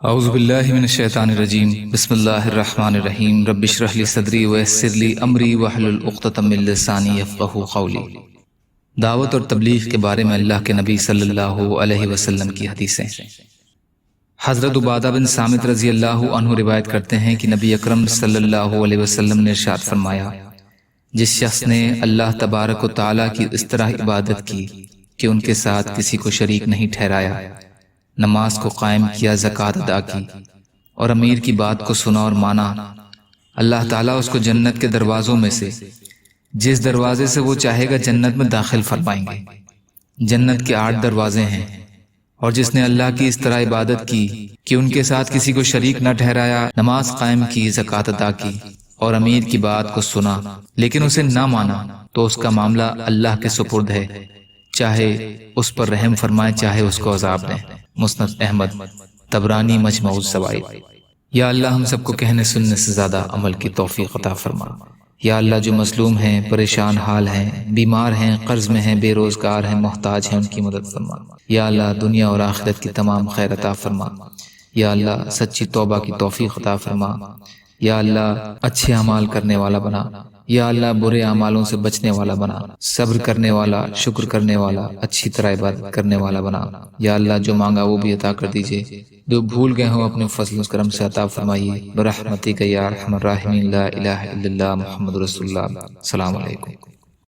اعوذ باللہ من الشیطان الرجیم بسم اللہ الرحمن الرحیم رب اشرح لی صدری ویسر لی امری واحلل عقدۃ من لسانی یفقہوا قولی۔ دعوت اور تبلیغ کے بارے میں اللہ کے نبی صلی اللہ علیہ وسلم کی حدیثیں۔ حضرت عبادہ بن صامت رضی اللہ عنہ روایت کرتے ہیں کہ نبی اکرم صلی اللہ علیہ وسلم نے ارشاد فرمایا، جس شخص نے اللہ تبارک و تعالیٰ کی اس طرح عبادت کی کہ ان کے ساتھ کسی کو شریک نہیں ٹھہرایا، نماز کو قائم کیا، زکوٰۃ ادا کی اور امیر کی بات کو سنا اور مانا، اللہ تعالیٰ اس کو جنت کے دروازوں میں سے جس دروازے سے وہ چاہے گا جنت میں داخل فرمائیں گے۔ جنت کے 8 دروازے ہیں، اور جس نے اللہ کی اس طرح عبادت کی کہ ان کے ساتھ کسی کو شریک نہ ٹھہرایا، نماز قائم کی، زکوٰۃ ادا کی اور امیر کی بات کو سنا لیکن اسے نہ مانا، تو اس کا معاملہ اللہ کے سپرد ہے، چاہے اس پر رحم فرمائے چاہے اس کو عذاب دیں۔ مسند احمد، طبرانی، مجمع الزوائد۔ یا اللہ ہم سب کو کہنے سننے سے زیادہ عمل کی توفیق عطا فرما۔ یا اللہ جو مظلوم ہیں، پریشان حال ہیں، بیمار ہیں، قرض میں ہیں، بے روزگار ہیں، محتاج ہیں، ان کی مدد فرما۔ یا اللہ دنیا اور آخرت کی تمام خیر عطا فرما۔ یا اللہ سچی توبہ کی توفیق عطا فرما۔ یا اللہ اچھے اعمال کرنے والا بنا۔ یا اللہ برے اعمالوں سے بچنے والا بنا، صبر کرنے والا، شکر کرنے والا، اچھی طرح عبادت کرنے والا بنا۔ یا اللہ جو مانگا وہ بھی عطا کر دیجئے، جو بھول گئے ہوں اپنے فضل و کرم سے عطا فرمائیے، برحمتک یا ارحم الراحمین، لا الہ الا اللہ محمد رسول اللہ۔ السلام علیکم۔